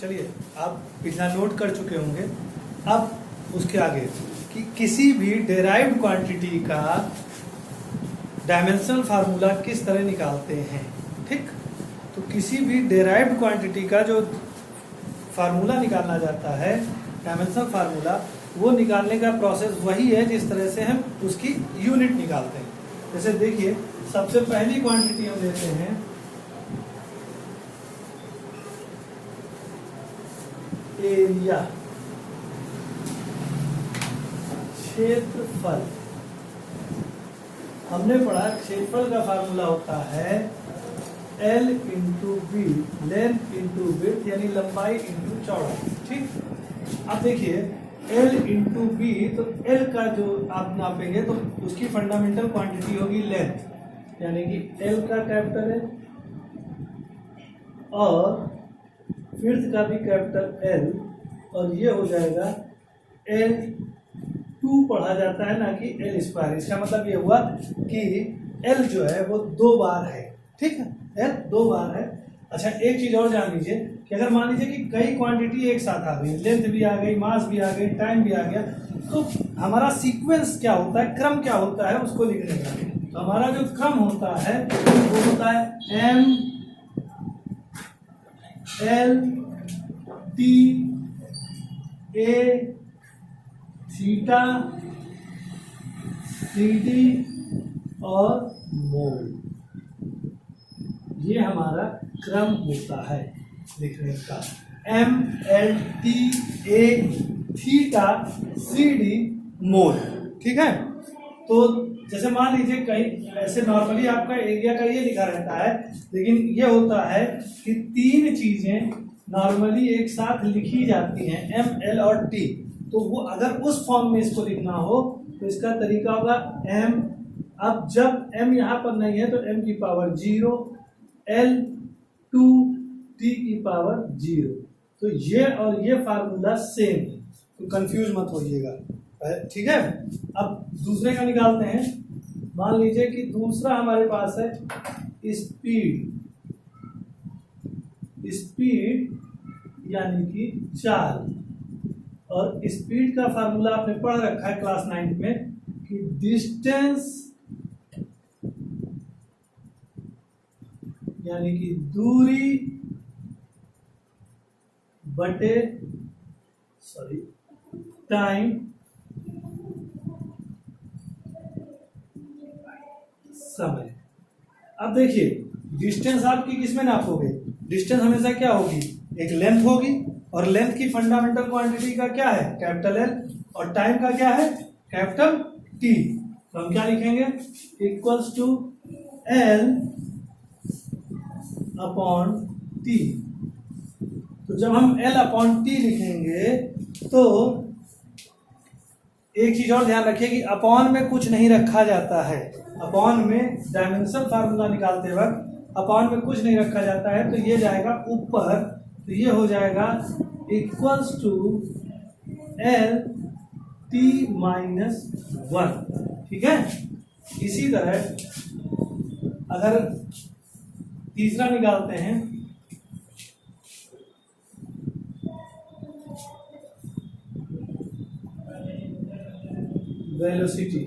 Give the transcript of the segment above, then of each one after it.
चलिए आप पिछला नोट कर चुके होंगे। अब उसके आगे कि किसी भी डेराइव्ड क्वांटिटी का डायमेंशनल फार्मूला किस तरह निकालते हैं। ठीक, तो किसी भी डेराइव्ड क्वांटिटी का जो फार्मूला निकालना जाता है, डायमेंशनल फार्मूला, वो निकालने का प्रोसेस वही है जिस तरह से हम उसकी यूनिट निकालते हैं। जैसे देखिए, सबसे पहली क्वांटिटी हम लेते हैं एरिया, क्षेत्रफल। हमने पढ़ा क्षेत्रफल का फार्मूला होता है L into B, length into width, यानी लंबाई इंटू चौड़ाई। ठीक, अब देखिए L इंटू बी, तो L का जो आप नापेंगे तो उसकी फंडामेंटल क्वांटिटी होगी लेंथ, यानी कि L का कैपिटल है और विड्थ का भी कैपिटल L, और ये हो जाएगा L2 पढ़ा जाता है ना कि L स्क्वायर। इसका मतलब ये हुआ कि L जो है वो 2 बार है। ठीक है, L 2 बार है। अच्छा, एक चीज और जान लीजिए कि अगर मान लीजिए कि कई क्वांटिटी एक साथ आ गई, लेंथ भी आ गई, मास भी आ गई, टाइम भी आ गया, तो हमारा सीक्वेंस क्या होता है, क्रम क्या होता है उसको लिखने का। तो हमारा जो क्रम होता है वो होता है M L T A theta CD और मोल, ये हमारा क्रम होता है लिखने का। M L T A theta CD मोल। ठीक है, तो जैसे मान लीजिए कहीं ऐसे नॉर्मली आपका एरिया का ये लिखा रहता है, लेकिन ये होता है कि 3 चीजें नॉर्मली एक साथ लिखी जाती हैं, M L और T। तो वो अगर उस फॉर्म में इसको लिखना हो तो इसका तरीका होगा M, अब जब M यहाँ पर नहीं है तो M की पावर 0, L 2 T की पावर 0। तो ये और ये फार्मूला सेम है, तो कंफ्यूज मत होइएगा। ठीक है, अब दूसरे का निकालते हैं। मान लीजिए कि दूसरा हमारे पास है स्पीड, स्पीड यानी कि चाल, और स्पीड का फार्मूला आपने पढ़ रखा है क्लास 9 में कि डिस्टेंस यानी कि दूरी बटे टाइम समय। अब देखिए डिस्टेंस आपकी किसमें नापोगे, डिस्टेंस हमेशा क्या होगी, एक लेंथ होगी, और लेंथ की फंडामेंटल क्वांटिटी का क्या है कैपिटल L, और टाइम का क्या है कैपिटल T। तो हम क्या लिखेंगे, equals to L upon T। तो जब हम L अपॉन T लिखेंगे तो एक चीज और ध्यान रखिए कि अपॉन में कुछ नहीं रखा जाता है। अपॉन में डायमेंशनल फार्मूला निकालते वक्त अपॉन में कुछ नहीं रखा जाता है, तो ये जाएगा ऊपर, तो ये हो जाएगा equals to L T minus 1। ठीक है, इसी तरह अगर तीसरा निकालते हैं, वेलोसिटी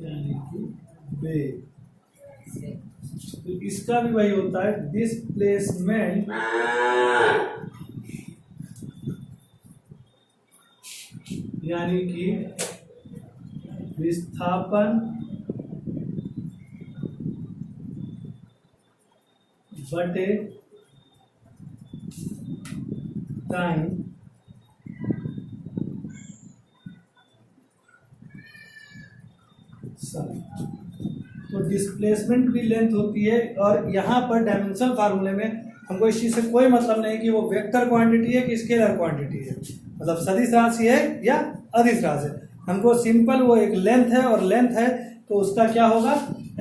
यानी कि वेग, तो इसका भी वही होता है डिस्प्लेसमेंट यानी कि विस्थापन बटे टाइम समय। तो डिस्प्लेसमेंट भी लेंथ होती है, और यहाँ पर डायमेंशनल फार्मूले में हमको इस चीज से कोई मतलब नहीं कि वो वेक्टर क्वांटिटी है कि स्केलर क्वांटिटी है, मतलब सदिश राशि है या अदिश राशि है। हमको सिंपल वो एक लेंथ है, और लेंथ है तो उसका क्या होगा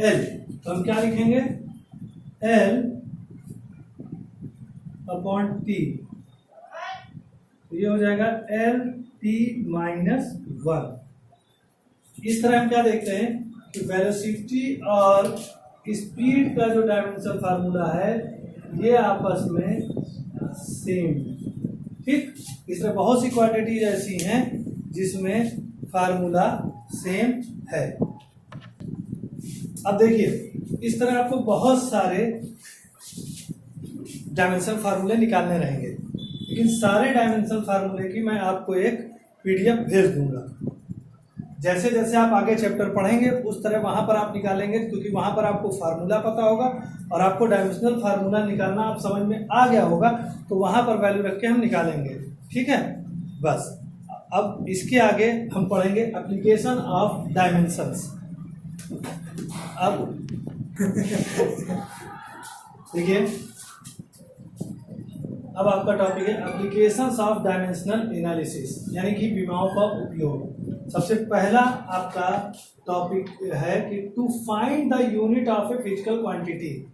L। तो हम क्या लिखेंगे L अपॉन T, तो ये हो जाएगा L T माइनस 1। इस तरह हम क्या देखते हैं कि वेलोसिटी और स्पीड का जो डायमेंशनल फार्मूला है ये आपस में सेम, ठीक। इसमें बहुत सी क्वांटिटीज ऐसी हैं जिसमें फार्मूला सेम है। अब देखिए इस तरह आपको बहुत सारे डायमेंशनल फार्मूले निकालने रहेंगे, लेकिन सारे डायमेंशनल फार्मूले की मैं आपको एक पीडीएफ भेज दूंगा। जैसे जैसे आप आगे चैप्टर पढ़ेंगे उस तरह वहां पर आप निकालेंगे, क्योंकि वहां पर आपको फार्मूला पता होगा और आपको डायमेंशनल फार्मूला निकालना आप समझ में आ गया होगा, तो वहां पर वैल्यू रख के हम निकालेंगे, ठीक है। बस अब इसके आगे हम पढ़ेंगे एप्लीकेशन ऑफ डायमेंशंस। अब देखिए अब आपका टॉपिक है एप्लीकेशंस ऑफ डायमेंशनल एनालिसिस, यानी कि विमाओं का उपयोग। सबसे पहला आपका टॉपिक है कि to find the unit of a physical quantity,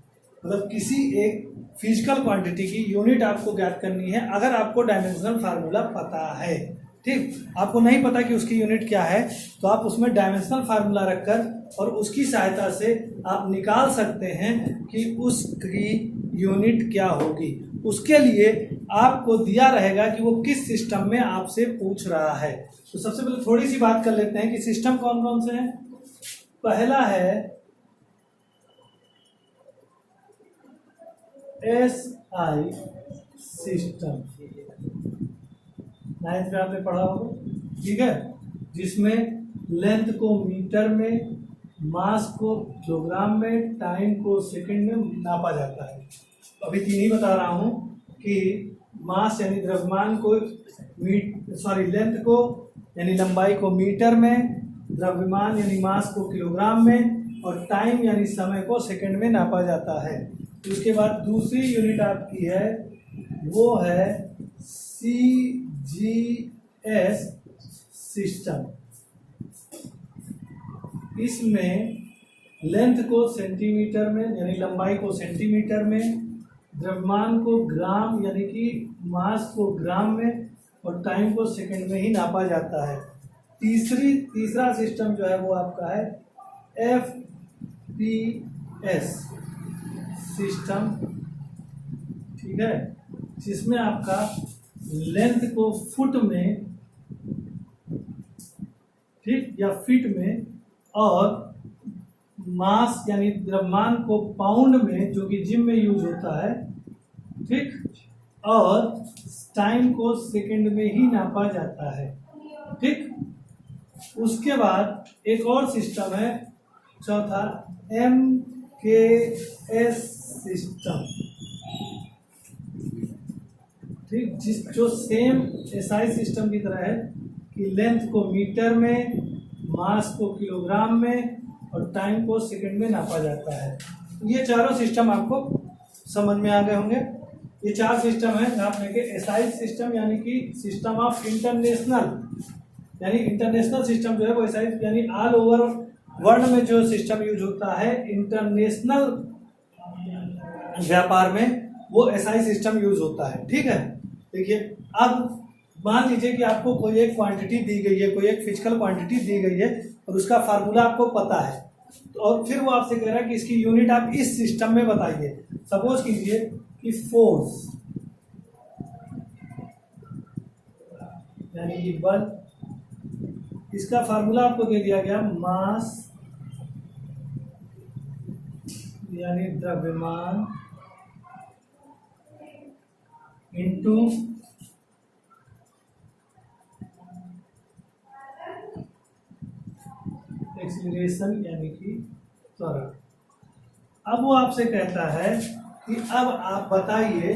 मतलब किसी एक फिजिकल क्वांटिटी की यूनिट आपको ज्ञात करनी है अगर आपको डायमेंशनल फार्मूला पता है, ठीक। आपको नहीं पता कि उसकी यूनिट क्या है तो आप उसमें डायमेंशनल फार्मूला रखकर और उसकी सहायता से आप निकाल सकते हैं कि उसकी यूनिट क्या होगी। उसके लिए आपको दिया रहेगा कि वो किस सिस्टम में आपसे पूछ रहा है। तो सबसे पहले थोड़ी सी बात कर लेते हैं कि सिस्टम कौन कौन से हैं। पहला है एसआई सिस्टम, 9th में आपने पढ़ा होगा, ठीक है, जिसमें लेंथ को मीटर में, मास को किलोग्राम में, टाइम को सेकंड में नापा जाता है। अभी 3 ही बता रहा हूं कि मास यानी द्रव्यमान को लेंथ को यानी लंबाई को मीटर में, द्रव्यमान यानी मास को किलोग्राम में और टाइम यानी समय को सेकंड में नापा जाता है। उसके बाद दूसरी यूनिट आपकी है वो है CGS सिस्टम। इसमें लेंथ को सेंटीमीटर में यानी लंबाई को सेंटीमीटर में, द्रव्यमान को ग्राम यानी कि मास को ग्राम में और टाइम को सेकंड में ही नापा जाता है। तीसरा सिस्टम जो है वो आपका है FPS सिस्टम, ठीक है, जिसमें आपका लेंथ को फुट में, ठीक, या फीट में और मास यानी द्रव्यमान को पाउंड में जो कि जिम में यूज होता है, ठीक, और टाइम को सेकंड में ही नापा जाता है, ठीक। उसके बाद एक और सिस्टम है चौथा MKS सिस्टम, ठीक, जो सेम SI सिस्टम की तरह है कि लेंथ को मीटर में, मास को किलोग्राम में और टाइम को सेकंड में नापा जाता है। ये चारों सिस्टम आपको समझ में आ गए होंगे। ये 4 सिस्टम है नापने के। एसआई सिस्टम यानी कि सिस्टम ऑफ इंटरनेशनल, यानी इंटरनेशनल सिस्टम जो है वो एसआई यानी ऑल ओवर वर्ल्ड में जो सिस्टम यूज होता है इंटरनेशनल व्यापार में, वो एसआई सिस्टम यूज होता है, ठीक है। देखिए अब मान लीजिए कि आपको कोई एक क्वांटिटी दी गई है, कोई एक फिजिकल क्वांटिटी दी गई है और उसका फार्मूला आपको पता है, तो और फिर वो आपसे कह रहा है कि इसकी यूनिट आप इस सिस्टम में बताइए। सपोज कीजिए कि फोर्स यानी कि बल, इसका फार्मूला आपको दे दिया गया मास यानी द्रव्यमान इनटू एक्सीलरेशन यानी कि त्वरण। अब वो आपसे कहता है कि अब आप बताइए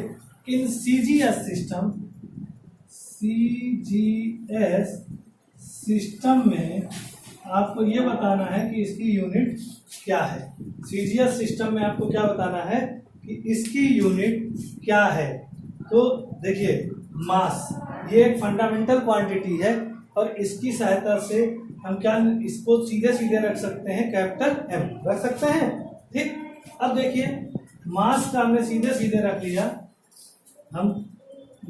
इन सीजीएस सिस्टम में आपको ये बताना है कि इसकी यूनिट क्या है। सीजीएस सिस्टम में आपको क्या बताना है कि इसकी यूनिट क्या है। तो देखिए मास ये एक फंडामेंटल क्वांटिटी है और इसकी सहायता से हम क्या इसको सीधे सीधे रख सकते हैं, कैपिटल एम रख सकते हैं, ठीक। अब देखिए मास का हमने सीधे सीधे रख लिया, हम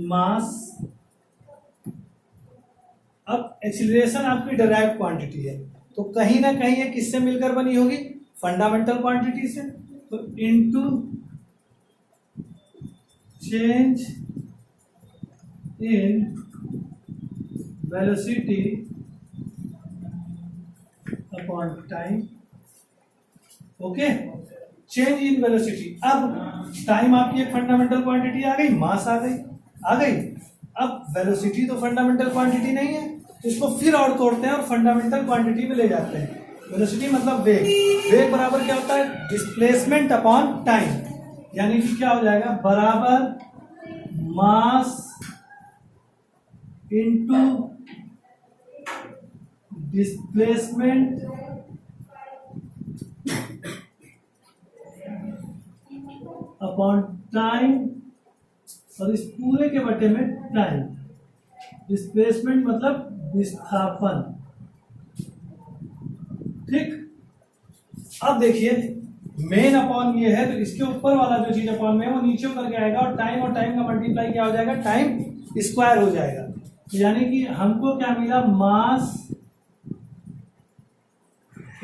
मास। अब एक्सीलरेशन आपकी डिराइव्ड क्वांटिटी है, तो कहीं ना कहीं ये किससे मिलकर बनी होगी, फंडामेंटल क्वांटिटी से। तो into change in velocity upon time. Okay, change in velocity. अब टाइम आपकी एक फंडामेंटल क्वांटिटी आ गई, मास आ गई। अब वेलोसिटी तो फंडामेंटल क्वांटिटी नहीं है, तो इसको फिर और तोड़ते हैं और फंडामेंटल क्वांटिटी में ले जाते हैं। वेलोसिटी मतलब वेग। वेग बराबर क्या होता है? डिस्प्लेसमेंट अपॉन टाइम, यानी कि क्या हो जाएगा? बराबर mass into displacement upon time, और इस पूरे के बटे में टाइम। डिस्प्लेसमेंट मतलब विस्थापन। ठीक, अब देखिए मेन अपॉन ये है, तो इसके ऊपर वाला जो चीज अपॉन में है वो नीचे उतर के आएगा, और टाइम का मल्टीप्लाई क्या हो जाएगा? टाइम स्क्वायर हो जाएगा। यानी कि हमको क्या मिला? Mass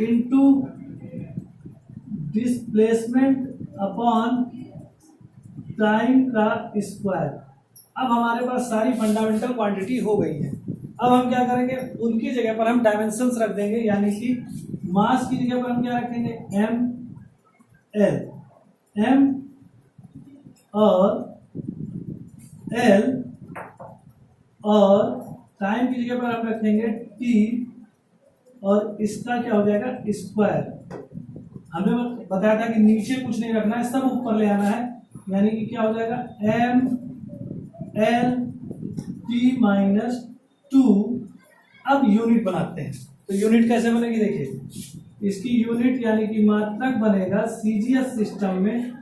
into displacement upon time का स्क्वायर। अब हमारे पास सारी फंडामेंटल क्वांटिटी हो गई है। अब हम क्या करेंगे? उनकी जगह पर हम डायमेंशंस रख देंगे, यानी कि मास की जगह पर हम क्या रखेंगे? एम और एल, और टाइम की जगह पर हम रखेंगे टी, और इसका क्या हो जाएगा? स्क्वायर। हमने बताया था कि नीचे कुछ नहीं रखना है, सब ऊपर ले आना है, यानी कि क्या हो जाएगा? M L T minus 2। अब यूनिट बनाते हैं, तो यूनिट कैसे बनेगी? देखिए, इसकी यूनिट यानी कि मात्रक बनेगा सीजीएस सिस्टम में।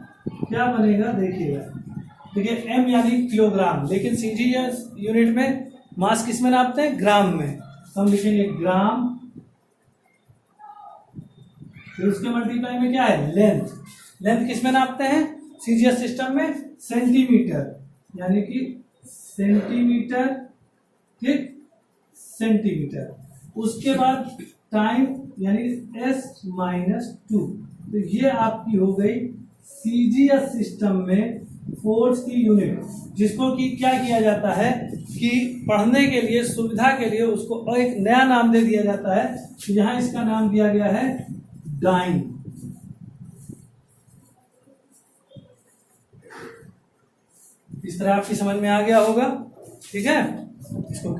क्या बनेगा? देखिए एम यानी किलोग्राम, लेकिन सीजीएस यूनिट में मास किस में नापते हैं? ग्राम में। तो हम लिखेंगे ग्राम, फिर उसके मल्टीप्लाई में क्या है? लेंथ। लेंथ किस में नापते हैं? सीजीएस सिस्टम में सेंटीमीटर, यानी कि सेंटीमीटर। ठीक, सेंटीमीटर। उसके बाद टाइम यानी s माइनस 2। तो ये आपकी हो गई सीजीएस सिस्टम में फोर्स की यूनिट, जिसको कि क्या किया जाता है कि पढ़ने के लिए, सुविधा के लिए उसको एक नया नाम दे दिया जाता है। तो यहाँ इसका नाम दिया गया है डाइन। इस तरह आपकी समझ में आ गया होगा। ठीक है, इसको